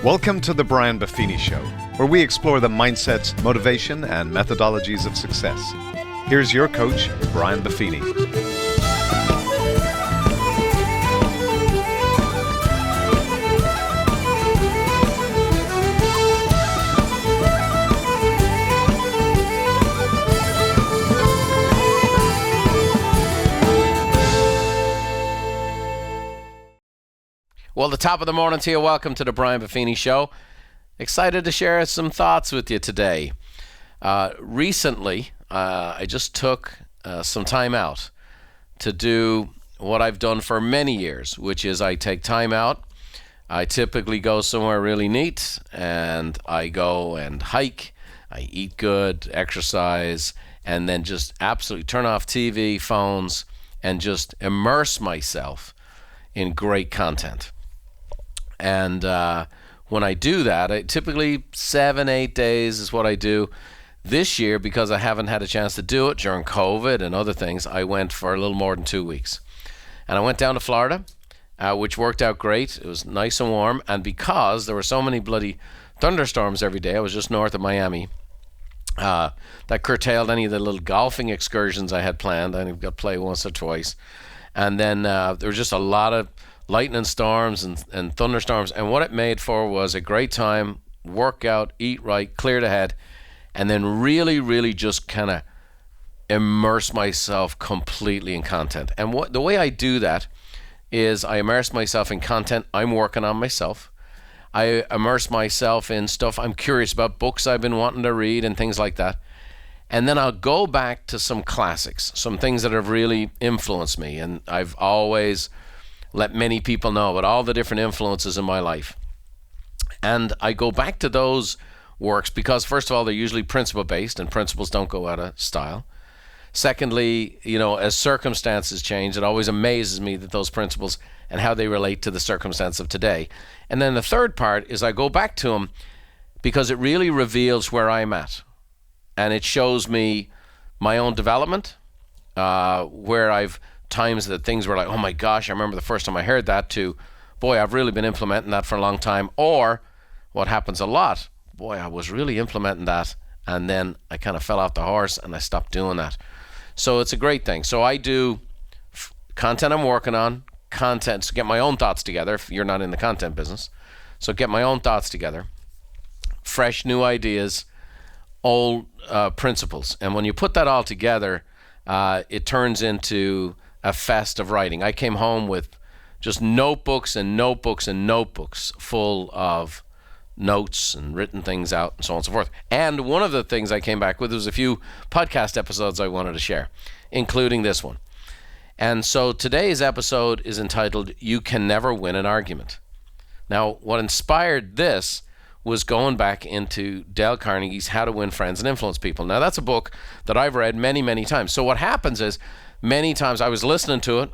Welcome to the Brian Buffini Show, where we explore the mindsets, motivation, and methodologies of success. Here's your coach, Brian Buffini. Well, the top of the morning to you. Welcome to the Brian Buffini Show. Excited to share some thoughts with you today. Recently, I just took some time out to do what I've done for many years, which is I take time out. I typically go somewhere really neat, and I go and hike. I eat good, exercise, and then just absolutely turn off TV, phones, and just immerse myself in great content. And when I do that, typically 7-8 days is what I do. This year, because I haven't had a chance to do it during COVID and other things, I went for a little more than 2 weeks. And I went down to Florida, which worked out great. It was nice and warm. And because there were so many bloody thunderstorms every day, I was just north of Miami, that curtailed any of the little golfing excursions I had planned. I got to play once or twice. And then there was just a lot of lightning storms and thunderstorms, and what it made for was a great time, work out, eat right, clear the head, and then really just kind of immerse myself completely in content. And the way I do that is I immerse myself in content I'm working on myself. I immerse myself in stuff I'm curious about, books I've been wanting to read and things like that. And then I'll go back to some classics, some things that have really influenced me, and I've always let many people know about all the different influences in my life. And I go back to those works because, first of all, they're usually principle-based, and principles don't go out of style. Secondly, as circumstances change, it always amazes me that those principles and how they relate to the circumstance of today. And then the third part is I go back to them because it really reveals where I'm at. And it shows me my own development, where I've times that things were like, oh my gosh, I remember the first time I heard that, to, boy, I've really been implementing that for a long time. Or what happens a lot, boy, I was really implementing that, and then I kind of fell off the horse and I stopped doing that. So it's a great thing. So I do content I'm working on, content to get my own thoughts together, if you're not in the content business. So get my own thoughts together, fresh new ideas, old principles. And when you put that all together, it turns into a fest of writing. I came home with just notebooks and notebooks and notebooks full of notes and written things out and so on and so forth. And one of the things I came back with was a few podcast episodes I wanted to share, including this one. And so today's episode is entitled, You Can Never Win an Argument. Now, what inspired this was going back into Dale Carnegie's How to Win Friends and Influence People. Now, that's a book that I've read many times. So what happens is, many times I was listening to it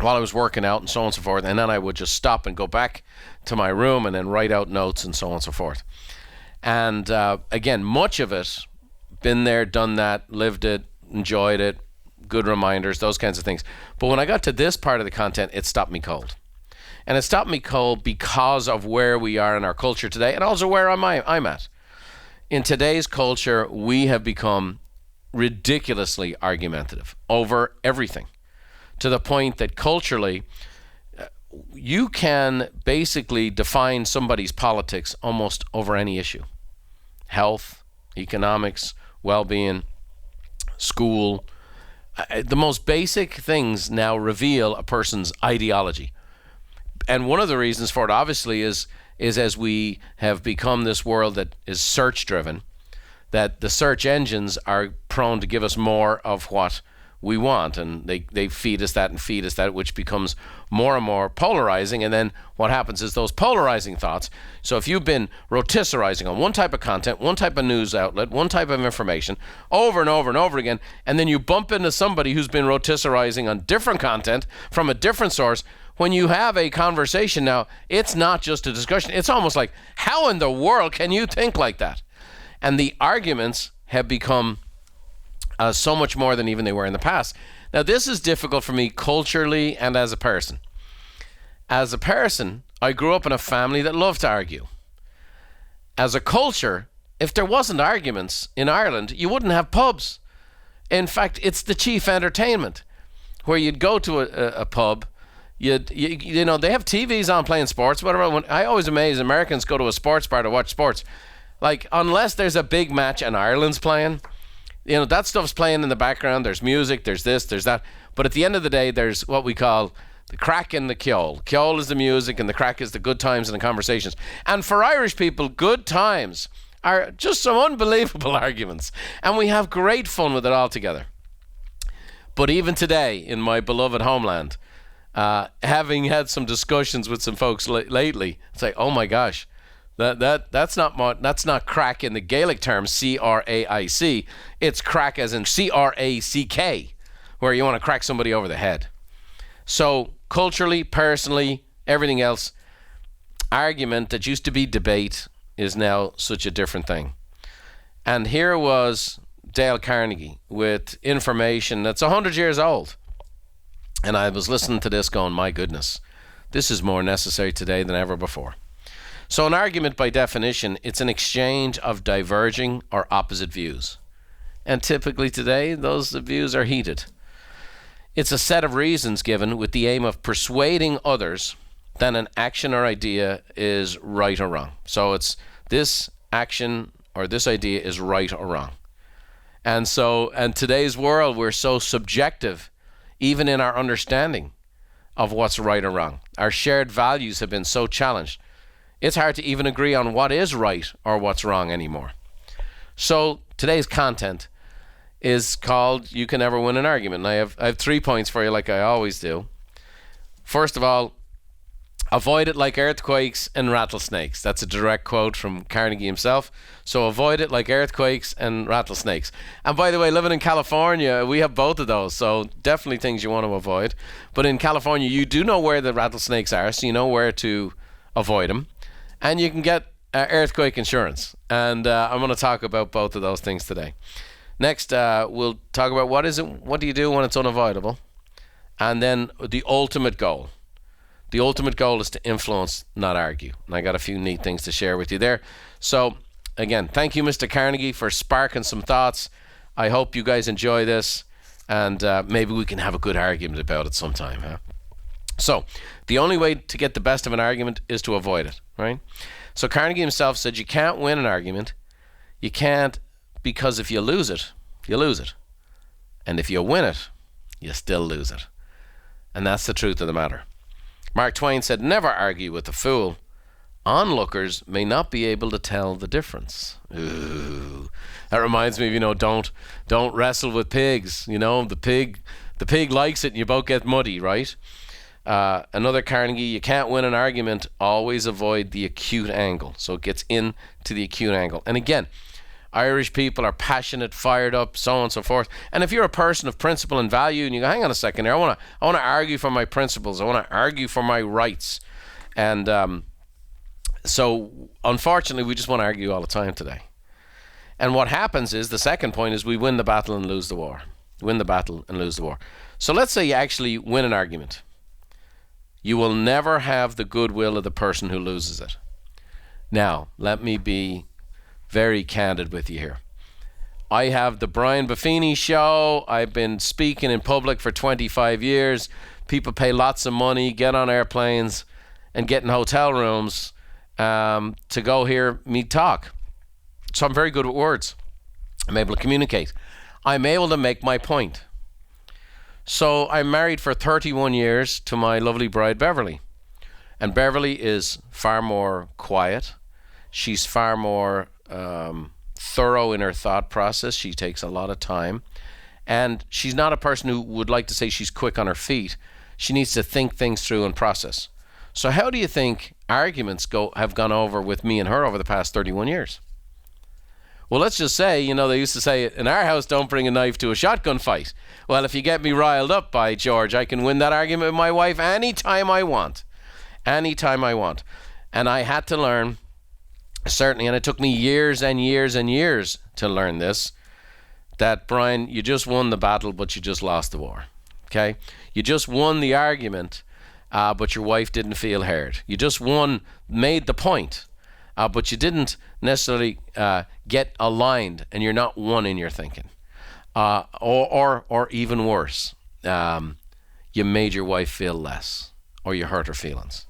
while I was working out and so on and so forth, and then I would just stop and go back to my room and then write out notes and so on and so forth. And again, much of it, been there, done that, lived it, enjoyed it, good reminders, those kinds of things. But when I got to this part of the content, it stopped me cold. And it stopped me cold because of where we are in our culture today, and also where I'm at. In today's culture, we have become ridiculously argumentative over everything, to the point that culturally, you can basically define somebody's politics almost over any issue. Health, economics, well-being, school. The most basic things now reveal a person's ideology. And one of the reasons for it, obviously, is as we have become this world that is search-driven, that the search engines are prone to give us more of what we want, and they feed us that, which becomes more and more polarizing. And then what happens is those polarizing thoughts, so if you've been rotisserizing on one type of content, one type of news outlet, one type of information over and over again, and then you bump into somebody who's been rotisserizing on different content from a different source, when you have a conversation now, it's not just a discussion. It's almost like, how in the world can you think like that? And the arguments have become so much more than even they were in the past. Now, this is difficult for me culturally and as a person. As a person, I grew up in a family that loved to argue. as a culture, if there wasn't arguments in Ireland, you wouldn't have pubs. In fact, it's the chief entertainment, where you'd go to a pub, you know, they have TVs on playing sports, whatever. I always amaze Americans go to a sports bar to watch sports. Like, unless there's a big match and Ireland's playing, you know, that stuff's playing in the background. There's music, there's this, there's that. But at the end of the day, there's what we call the crack and the ceol. Ceol is the music and the crack is the good times and the conversations. And for Irish people, good times are just some unbelievable arguments. And we have great fun with it all together. But even today, in my beloved homeland, having had some discussions with some folks lately, it's like, oh my gosh, that's not crack in the Gaelic term, C-R-A-I-C. It's crack as in C-R-A-C-K, where you want to crack somebody over the head. So culturally, personally, everything else, argument that used to be debate is now such a different thing. And here was Dale Carnegie with information that's 100 years old. And I was listening to this going, my goodness, this is more necessary today than ever before. So an argument, by definition, it's an exchange of diverging or opposite views. And typically today, those views are heated. It's a set of reasons given with the aim of persuading others that an action or idea is right or wrong. So it's this action or this idea is right or wrong. And so, in today's world, we're so subjective, even in our understanding of what's right or wrong. Our shared values have been so challenged. It's hard to even agree on what is right or what's wrong anymore. So today's content is called You Can Never Win an Argument. And I have 3 points for you, like I always do. First of all, avoid it like earthquakes and rattlesnakes. That's a direct quote from Carnegie himself. So avoid it like earthquakes and rattlesnakes. And by the way, living in California, we have both of those. So definitely things you want to avoid. But in California, you do know where the rattlesnakes are, so you know where to avoid them. And you can get earthquake insurance. And I'm going to talk about both of those things today. Next, we'll talk about what do you do when it's unavoidable? And then the ultimate goal. The ultimate goal is to influence, not argue. And I got a few neat things to share with you there. So, again, thank you, Mr. Carnegie, for sparking some thoughts. I hope you guys enjoy this, and maybe we can have a good argument about it sometime. Huh? So, the only way to get the best of an argument is to avoid it, right? So Carnegie himself said you can't win an argument. You can't, because if you lose it, you lose it. And if you win it, you still lose it. And that's the truth of the matter. Mark Twain said, never argue with a fool. Onlookers may not be able to tell the difference. Ooh. That reminds me of, don't wrestle with pigs. The pig likes it and you both get muddy, right? Another Carnegie, you can't win an argument. Always avoid the acute angle. So it gets into the acute angle. And again, Irish people are passionate, fired up, so on and so forth. And if you're a person of principle and value, and you go, hang on a second here, I want to argue for my principles. I want to argue for my rights. And so, unfortunately, we just want to argue all the time today. And what happens is, the second point is we win the battle and lose the war. Win the battle and lose the war. So let's say you actually win an argument. You will never have the goodwill of the person who loses it. Now, let me be very candid with you here. I have the Brian Buffini show. I've been speaking in public for 25 years. People pay lots of money, get on airplanes, and get in hotel rooms to go hear me talk. So I'm very good with words. I'm able to communicate. I'm able to make my point. So I'm married for 31 years to my lovely bride, Beverly. And Beverly is far more quiet. She's far more thorough in her thought process. She takes a lot of time. And she's not a person who would like to say she's quick on her feet. She needs to think things through and process. So how do you think arguments have gone over with me and her over the past 31 years? Well, let's just say, they used to say, in our house, don't bring a knife to a shotgun fight. Well, if you get me riled up, by George, I can win that argument with my wife anytime I want. Anytime I want. And I had to learn, certainly, and it took me years and years and years to learn this, that, Brian, you just won the battle, but you just lost the war. Okay? You just won the argument, but your wife didn't feel heard. You just made the point, but you didn't necessarily get aligned, and you're not one in your thinking. Or even worse, you made your wife feel less, or you hurt her feelings.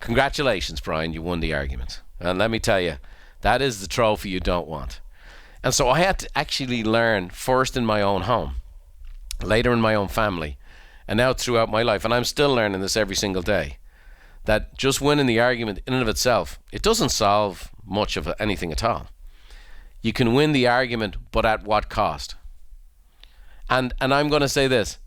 Congratulations, Brian, you won the argument. And let me tell you, that is the trophy you don't want. And so I had to actually learn first in my own home, later in my own family, and now throughout my life, and I'm still learning this every single day, that just winning the argument in and of itself, it doesn't solve much of anything at all. You can win the argument, but at what cost? And I'm going to say this.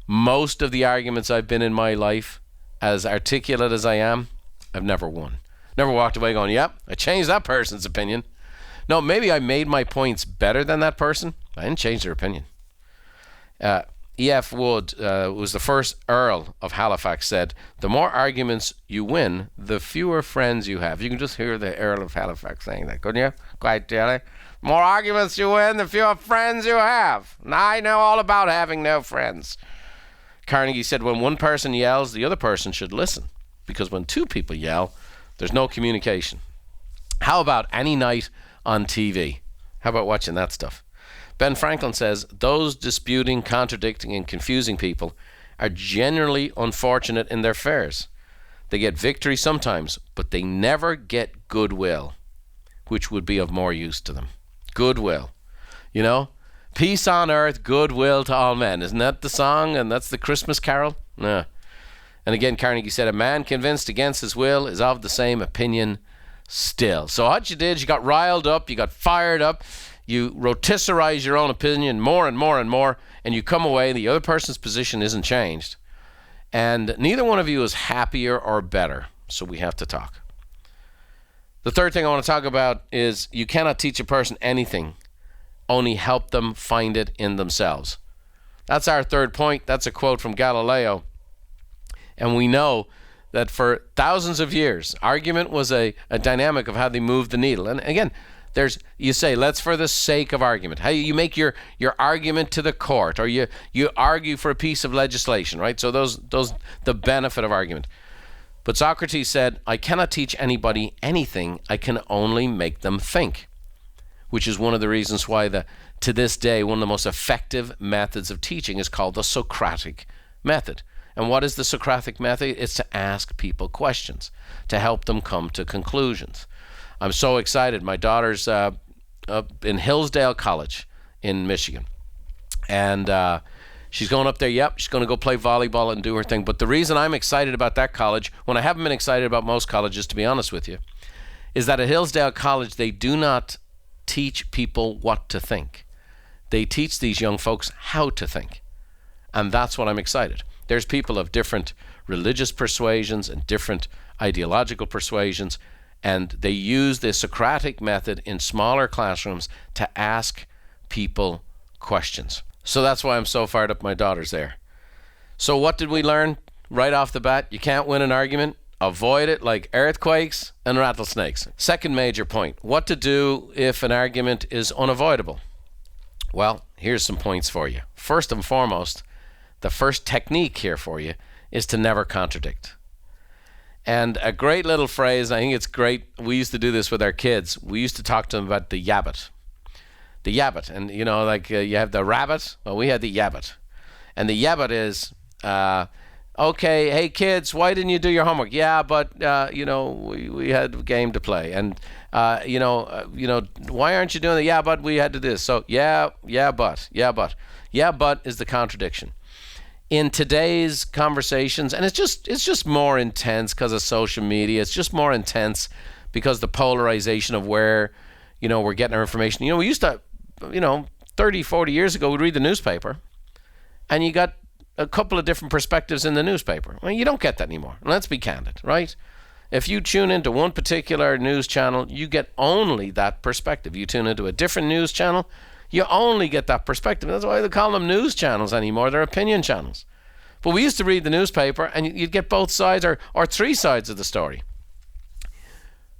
Most of the arguments I've been in my life, as articulate as I am, I've never won. Never walked away going, yep, I changed that person's opinion. No, maybe I made my points better than that person. I didn't change their opinion. E.F. Wood, was the first Earl of Halifax, said, the more arguments you win, the fewer friends you have. You can just hear the Earl of Halifax saying that, couldn't you? Quite clearly. More arguments you win, the fewer friends you have. Now I know all about having no friends. Carnegie said, when one person yells, the other person should listen. Because when two people yell, there's no communication. How about any night on TV? How about watching that stuff? Ben Franklin says, those disputing, contradicting, and confusing people are generally unfortunate in their fares. They get victory sometimes, but they never get goodwill, which would be of more use to them. Goodwill. You know? Peace on earth, goodwill to all men. Isn't that the song? And that's the Christmas carol? Yeah. And again, Carnegie said, a man convinced against his will is of the same opinion still. So what you did, you got riled up, you got fired up, you rotisserize your own opinion more and more and more, and you come away, the other person's position isn't changed. And neither one of you is happier or better. So we have to talk. The third thing I want to talk about is you cannot teach a person anything, only help them find it in themselves. That's our third point. That's a quote from Galileo. And we know that for thousands of years, argument was a dynamic of how they moved the needle. And again, you say, let's for the sake of argument. How you make your argument to the court, or you argue for a piece of legislation, right? So those the benefit of argument. But Socrates said, I cannot teach anybody anything, I can only make them think. Which is one of the reasons why to this day, one of the most effective methods of teaching is called the Socratic method. And what is the Socratic method? It's to ask people questions, to help them come to conclusions. I'm so excited. My daughter's up in Hillsdale College in Michigan. And she's going up there. Yep, she's going to go play volleyball and do her thing. But the reason I'm excited about that college, when I haven't been excited about most colleges, to be honest with you, is that at Hillsdale College, they do not teach people what to think. They teach these young folks how to think. And that's what I'm excited. There's people of different religious persuasions and different ideological persuasions, and they use the Socratic method in smaller classrooms to ask people questions. So that's why I'm so fired up my daughter's there. So what did we learn right off the bat? You can't win an argument. Avoid it like earthquakes and rattlesnakes. Second major point, what to do if an argument is unavoidable? Well, here's some points for you. First and foremost, the first technique here for you is to never contradict. And a great little phrase, I think it's great, we used to do this with our kids. We used to talk to them about the yabbit. The yabbit, and you know, like you have the rabbit, well, we had the yabbit. And the yabbit is, okay, hey kids, why didn't you do your homework? Yeah, but we had a game to play, and why aren't you doing it? Yeah, but we had to do this. So yeah, but is the contradiction. In today's conversations, and it's just more intense because of social media. It's just more intense because the polarization of where we're getting our information. We used to, 30, 40 years ago, we'd read the newspaper, and you got a couple of different perspectives in the newspaper. Well, you don't get that anymore. Let's be candid, right? If you tune into one particular news channel, you get only that perspective. You tune into a different news channel, you only get that perspective. That's why they call them news channels anymore. They're opinion channels. But we used to read the newspaper, and you'd get both sides or three sides of the story.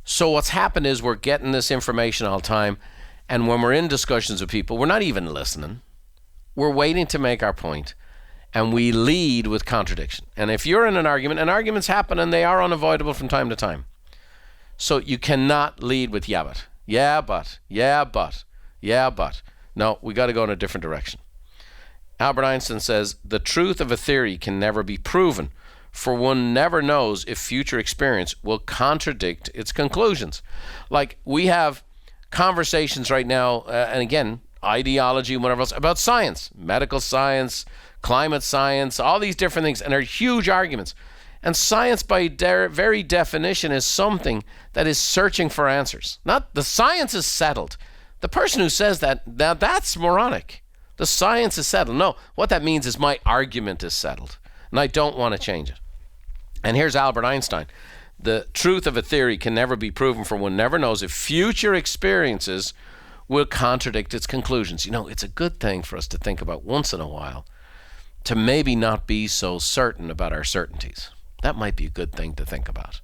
So what's happened is we're getting this information all the time, and when we're in discussions with people, we're not even listening. We're waiting to make our point. And we lead with contradiction. And if you're in an argument, and arguments happen and they are unavoidable from time to time. So you cannot lead with yeah, but. Yeah, but. Yeah, but. Yeah, but. No, we got to go in a different direction. Albert Einstein says, the truth of a theory can never be proven, for one never knows if future experience will contradict its conclusions. Like, we have conversations right now, and again, ideology and whatever else, about science, medical science, climate science, all these different things, and they're huge arguments. And science, by very definition, is something that is searching for answers. Not the science is settled. The person who says that, now that's moronic. The science is settled. No, what that means is my argument is settled, and I don't want to change it. And here's Albert Einstein. The truth of a theory can never be proven, for one never knows if future experiences will contradict its conclusions. You know, it's a good thing for us to think about once in a while, to maybe not be so certain about our certainties. That might be a good thing to think about.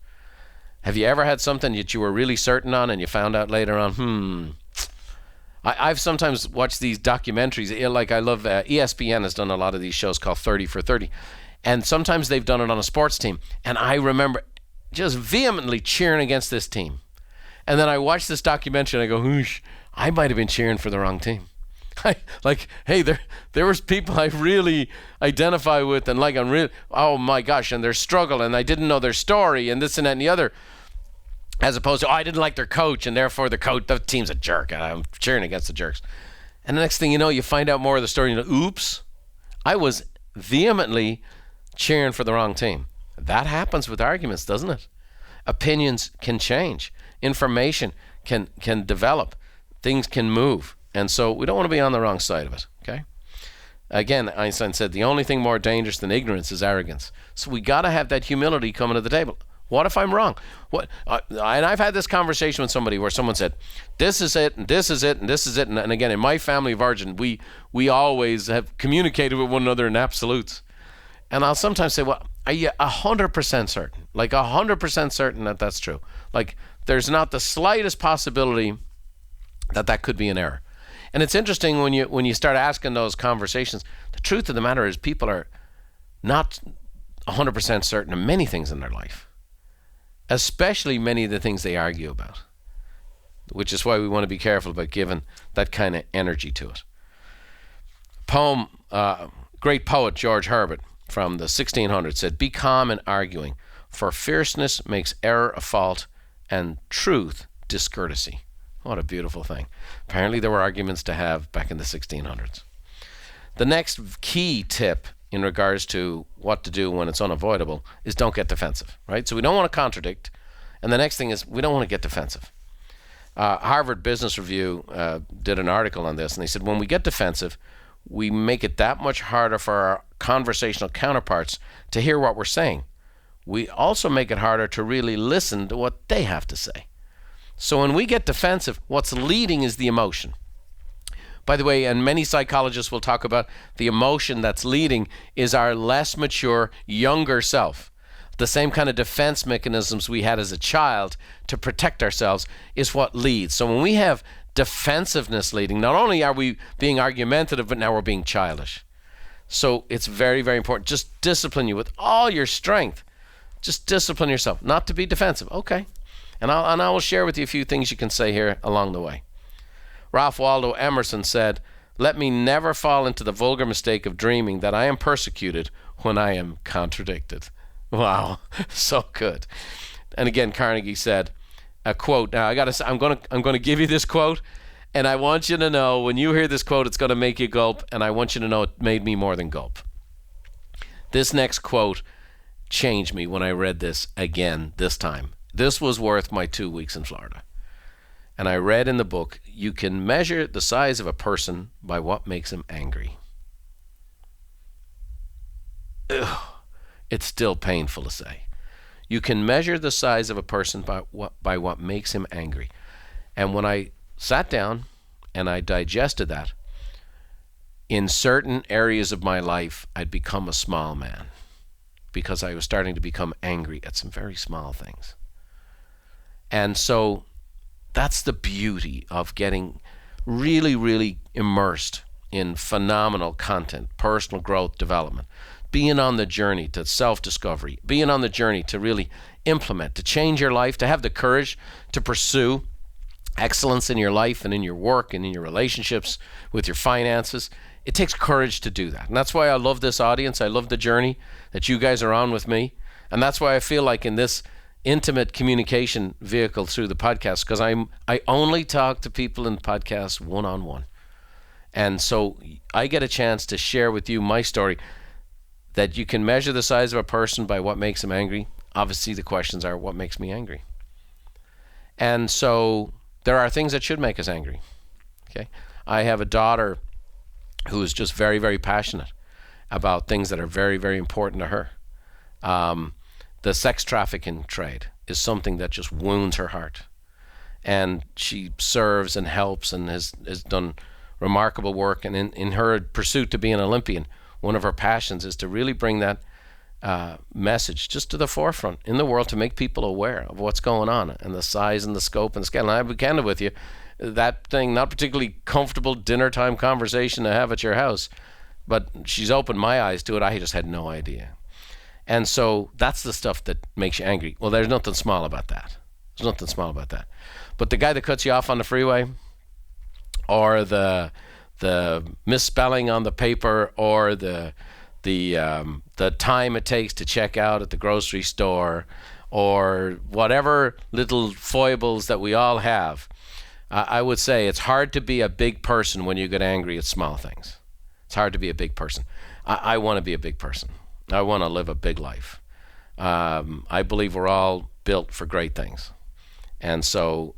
Have you ever had something that you were really certain on and you found out later on, I've sometimes watched these documentaries, like I love, ESPN has done a lot of these shows called 30 for 30. And sometimes they've done it on a sports team. And I remember just vehemently cheering against this team. And then I watched this documentary and I go, whoosh, I might have been cheering for the wrong team. Hey, there was people I really identify with and like, I'm really, oh my gosh, and their struggle, and I didn't know their story, and this and that and the other. As opposed to, I didn't like their coach, and therefore the team's a jerk, and I'm cheering against the jerks. And the next thing you know, you find out more of the story, and you know, oops, I was vehemently cheering for the wrong team. That happens with arguments, doesn't it? Opinions can change. Information can develop. Things can move. And so we don't want to be on the wrong side of it, okay? Again, Einstein said, the only thing more dangerous than ignorance is arrogance. So we got to have that humility coming to the table. What if I'm wrong? And I've had this conversation with somebody where someone said, this is it, and this is it, and this is it. And again, in my family of origin, we always have communicated with one another in absolutes. And I'll sometimes say, well, are you 100% certain? Like 100% certain that that's true? Like there's not the slightest possibility that could be an error. And it's interesting when you start asking those conversations, the truth of the matter is people are not 100% certain of many things in their life, especially many of the things they argue about, which is why we want to be careful about giving that kind of energy to it. Great poet George Herbert from the 1600s said, be calm in arguing, for fierceness makes error a fault and truth discourtesy. What a beautiful thing. Apparently there were arguments to have back in the 1600s. The next key tip in regards to what to do when it's unavoidable is don't get defensive, right? So we don't want to contradict. And the next thing is we don't want to get defensive. Harvard Business Review did an article on this, and they said when we get defensive, we make it that much harder for our conversational counterparts to hear what we're saying. We also make it harder to really listen to what they have to say. So when we get defensive, what's leading is the emotion. By the way, and many psychologists will talk about the emotion that's leading is our less mature, younger self. The same kind of defense mechanisms we had as a child to protect ourselves is what leads. So when we have defensiveness leading, not only are we being argumentative, but now we're being childish. So it's very, very important. Just discipline you with all your strength. Just discipline yourself, not to be defensive. Okay. And I will share with you a few things you can say here along the way. Ralph Waldo Emerson said, let me never fall into the vulgar mistake of dreaming that I am persecuted when I am contradicted. Wow, so good. And again, Carnegie said, a quote. Now I'm going to give you this quote, and I want you to know when you hear this quote, it's going to make you gulp, and I want you to know it made me more than gulp. This next quote changed me when I read this again this time. This was worth my 2 weeks in Florida. And I read in the book, you can measure the size of a person by what makes him angry. Ugh, it's still painful to say. You can measure the size of a person by what makes him angry. And when I sat down and I digested that, in certain areas of my life, I'd become a small man because I was starting to become angry at some very small things. And so that's the beauty of getting really, really immersed in phenomenal content, personal growth development, being on the journey to self-discovery, being on the journey to really implement, to change your life, to have the courage to pursue excellence in your life and in your work and in your relationships with your finances. It takes courage to do that. And that's why I love this audience. I love the journey that you guys are on with me. And that's why I feel like in this intimate communication vehicle through the podcast, because I only talk to people in podcasts one-on-one. And so I get a chance to share with you my story, that you can measure the size of a person by what makes them angry. Obviously, the questions are, what makes me angry? And so there are things that should make us angry. Okay, I have a daughter who is just very, very passionate about things that are very, very important to her. The sex trafficking trade is something that just wounds her heart. And she serves and helps and has done remarkable work. And in her pursuit to be an Olympian, one of her passions is to really bring that message just to the forefront in the world, to make people aware of what's going on and the size and the scope and the scale. And I'll be candid with you, that thing, not particularly comfortable dinner time conversation to have at your house, but she's opened my eyes to it. I just had no idea. And so that's the stuff that makes you angry. Well, there's nothing small about that. There's nothing small about that. But the guy that cuts you off on the freeway, or the misspelling on the paper, or the time it takes to check out at the grocery store, or whatever little foibles that we all have, I would say it's hard to be a big person when you get angry at small things. It's hard to be a big person. I want to be a big person. I want to live a big life. I believe we're all built for great things. And so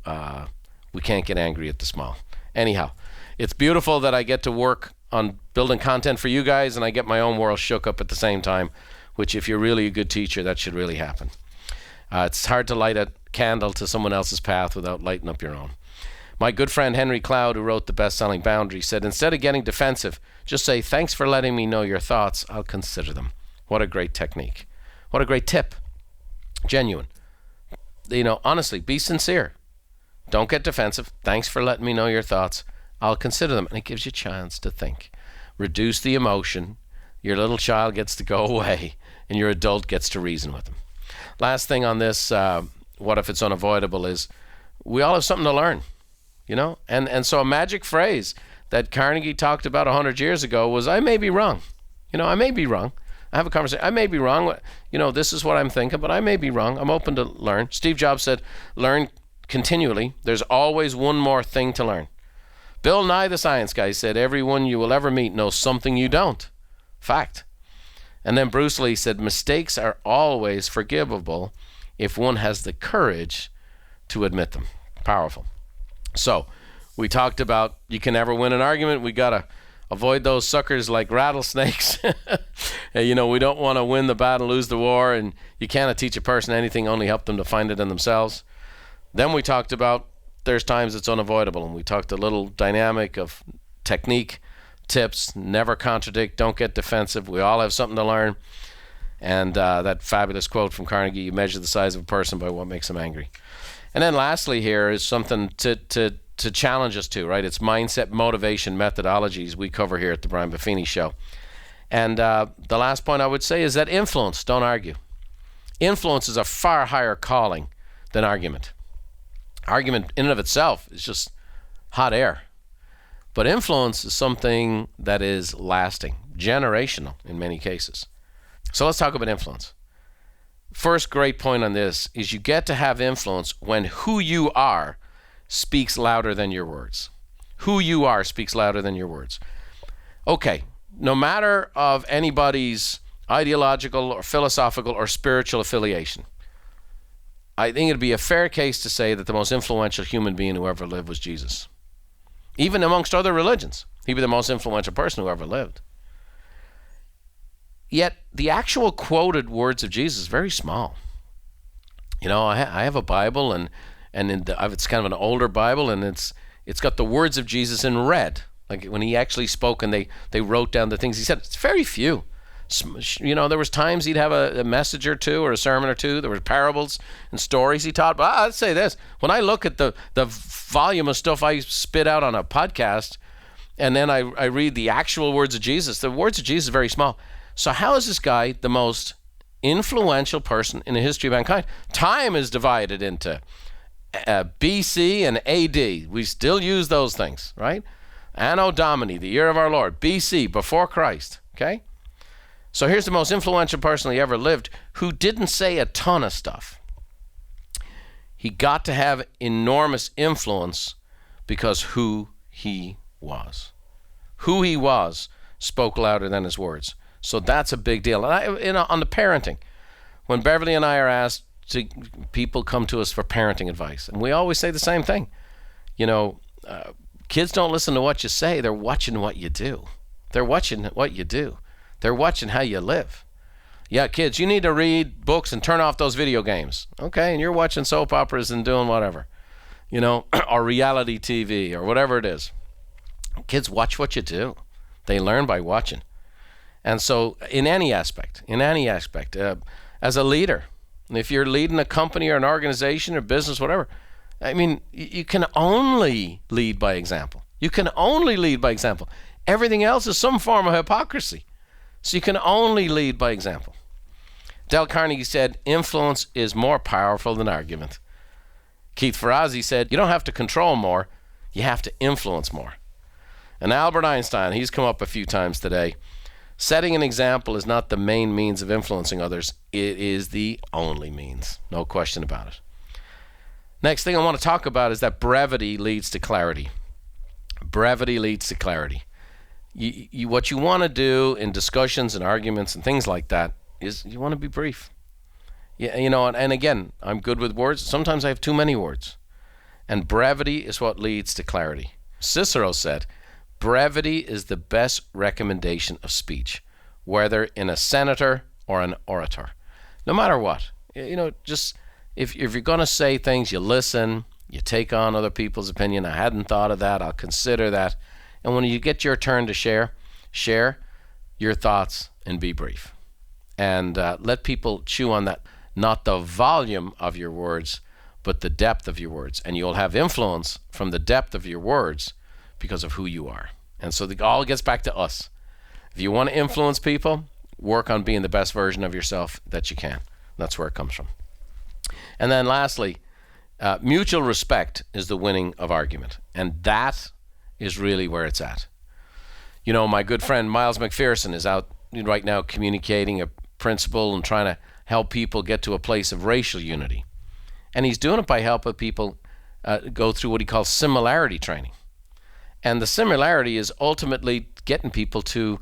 we can't get angry at the small. Anyhow, it's beautiful that I get to work on building content for you guys, and I get my own world shook up at the same time, which if you're really a good teacher, that should really happen. It's hard to light a candle to someone else's path without lighting up your own. My good friend Henry Cloud, who wrote the best-selling Boundary, said, instead of getting defensive, just say, thanks for letting me know your thoughts. I'll consider them. What a great technique. What a great tip. Genuine. Honestly, be sincere. Don't get defensive. Thanks for letting me know your thoughts. I'll consider them. And it gives you a chance to think. Reduce the emotion. Your little child gets to go away, and your adult gets to reason with them. Last thing on this, what if it's unavoidable, is we all have something to learn. And so a magic phrase that Carnegie talked about 100 years ago was, I may be wrong. I may be wrong. I have a conversation. I may be wrong. This is what I'm thinking, but I may be wrong. I'm open to learn. Steve Jobs said, learn continually. There's always one more thing to learn. Bill Nye, the science guy, said, everyone you will ever meet knows something you don't. Fact. And then Bruce Lee said, mistakes are always forgivable if one has the courage to admit them. Powerful. So we talked about you can never win an argument. We got to avoid those suckers like rattlesnakes. We don't want to win the battle, lose the war, and you cannot teach a person anything, only help them to find it in themselves. Then we talked about there's times it's unavoidable, and we talked a little dynamic of technique, tips, never contradict, don't get defensive. We all have something to learn. And that fabulous quote from Carnegie, you measure the size of a person by what makes them angry. And then lastly here is something to challenge us to, right? It's mindset, motivation, methodologies we cover here at the Brian Buffini Show. And the last point I would say is that influence, don't argue. Influence is a far higher calling than argument. Argument in and of itself is just hot air. But influence is something that is lasting, generational in many cases. So let's talk about influence. First great point on this is you get to have influence when who you are speaks louder than your words. Who you are speaks louder than your words. Okay, no matter of anybody's ideological or philosophical or spiritual affiliation, I think it'd be a fair case to say that the most influential human being who ever lived was Jesus. Even amongst other religions, he'd be the most influential person who ever lived. Yet the actual quoted words of Jesus is very small. I have a Bible, and it's kind of an older Bible, and it's got the words of Jesus in red. Like when he actually spoke and they wrote down the things he said. It's very few. There was times he'd have a message or two or a sermon or two. There were parables and stories he taught. But I'd say this. When I look at the volume of stuff I spit out on a podcast, and then I read the actual words of Jesus, the words of Jesus are very small. So how is this guy the most influential person in the history of mankind. Time is divided into BC and AD. We still use those things, right? Anno Domini, the year of our Lord, BC, before Christ, okay? So here's the most influential person he ever lived who didn't say a ton of stuff. He got to have enormous influence because who he was. Who he was spoke louder than his words. So that's a big deal. And on the parenting, when Beverly and I are asked, people come to us for parenting advice, and we always say the same thing. Kids don't listen to what you say. They're watching what you do. They're watching what you do. They're watching how you live. Yeah, kids, you need to read books and turn off those video games. Okay, and you're watching soap operas and doing whatever, or reality TV or whatever it is. Kids watch what you do. They learn by watching. And so in any aspect, as a leader, if you're leading a company or an organization or business, whatever, I mean, you can only lead by example. You can only lead by example. Everything else is some form of hypocrisy. So you can only lead by example. Dale Carnegie said, influence is more powerful than argument. Keith Ferrazzi said, you don't have to control more, you have to influence more. And Albert Einstein, he's come up a few times today, setting an example is not the main means of influencing others, it is the only means. No question about it. Next thing I want to talk about is that brevity leads to clarity. Brevity leads to clarity. What you want to do in discussions and arguments and things like that is you want to be brief. Yeah, and again, I'm good with words. Sometimes I have too many words. And brevity is what leads to clarity. Cicero said, brevity is the best recommendation of speech, whether in a senator or an orator. No matter what. Just if you're going to say things, you listen, you take on other people's opinion. I hadn't thought of that. I'll consider that. And when you get your turn to share your thoughts and be brief. And let people chew on that. Not the volume of your words, but the depth of your words. And you'll have influence from the depth of your words because of who you are. And so it all gets back to us. If you want to influence people, work on being the best version of yourself that you can. That's where it comes from. And then lastly, mutual respect is the winning of argument. And that is really where it's at. My good friend Miles McPherson is out right now communicating a principle and trying to help people get to a place of racial unity. And he's doing it by helping people go through what he calls similarity training. And the similarity is ultimately getting people to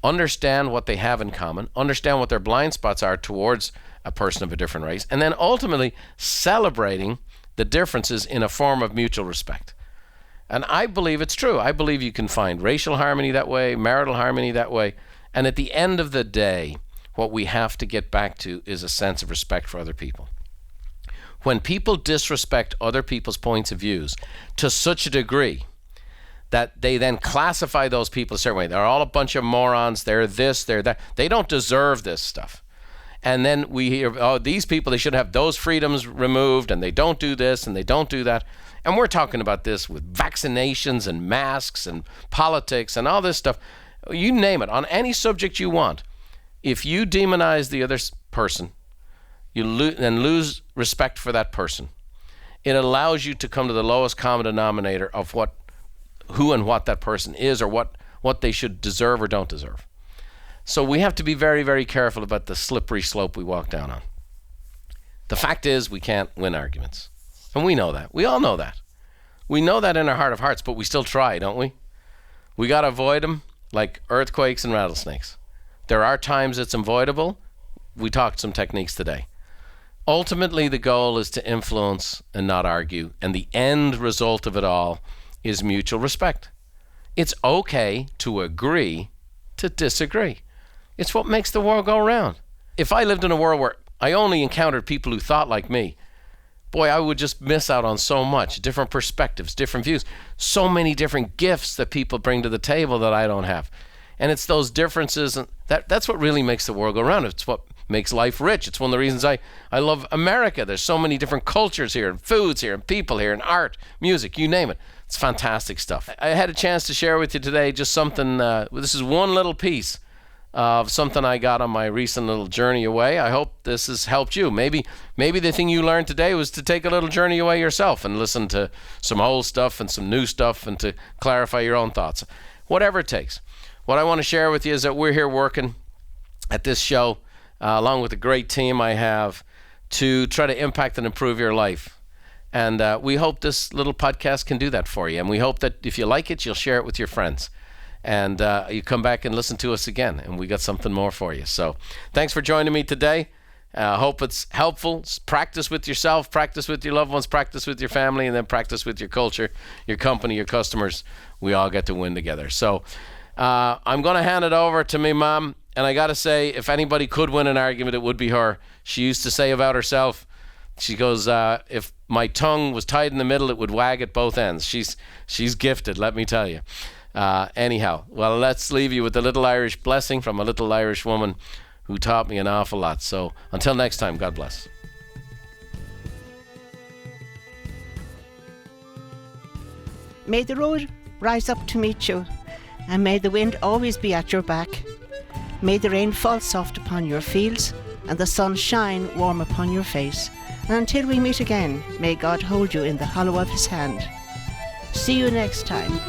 understand what they have in common, understand what their blind spots are towards a person of a different race, and then ultimately celebrating the differences in a form of mutual respect. And I believe it's true. I believe you can find racial harmony that way, marital harmony that way. And at the end of the day, what we have to get back to is a sense of respect for other people. When people disrespect other people's points of views to such a degree that they then classify those people a certain way, they're all a bunch of morons, they're this, they're that, they don't deserve this stuff. And then we hear, these people, they should have those freedoms removed, and they don't do this, and they don't do that. And we're talking about this with vaccinations and masks and politics and all this stuff. You name it, on any subject you want. If you demonize the other person, you lose respect for that person. It allows you to come to the lowest common denominator of who and what that person is, or what they should deserve or don't deserve. So we have to be very, very careful about the slippery slope we walk down on. The fact is, we can't win arguments. And we know that. We all know that. We know that in our heart of hearts, but we still try, don't we? We got to avoid them like earthquakes and rattlesnakes. There are times it's avoidable. We talked some techniques today. Ultimately, the goal is to influence and not argue, and the end result of it all is mutual respect. It's okay to agree to disagree. It's what makes the world go round. If I lived in a world where I only encountered people who thought like me, boy, I would just miss out on so much, different perspectives, different views, so many different gifts that people bring to the table that I don't have. And it's those differences, and that's what really makes the world go round. It's what makes life rich. It's one of the reasons I love America. There's so many different cultures here, and foods here, and people here, and art, music, you name it. It's fantastic stuff. I had a chance to share with you today just something, this is one little piece of something I got on my recent little journey away. I hope this has helped you. Maybe the thing you learned today was to take a little journey away yourself and listen to some old stuff and some new stuff and to clarify your own thoughts. Whatever it takes. What I want to share with you is that we're here working at this show, along with the great team I have, to try to impact and improve your life. And we hope this little podcast can do that for you. And we hope that if you like it, you'll share it with your friends. And you come back and listen to us again, and we got something more for you. So thanks for joining me today. Hope it's helpful. Practice with yourself, practice with your loved ones, practice with your family, and then practice with your culture, your company, your customers. We all get to win together. So I'm going to hand it over to me mom. And I got to say, if anybody could win an argument, it would be her. She used to say about herself, she goes, if my tongue was tied in the middle, it would wag at both ends. She's gifted, let me tell you. Anyhow, well, let's leave you with a little Irish blessing from a little Irish woman who taught me an awful lot. So until next time, God bless. May the road rise up to meet you, and may the wind always be at your back. May the rain fall soft upon your fields, and the sun shine warm upon your face. And until we meet again, may God hold you in the hollow of his hand. See you next time.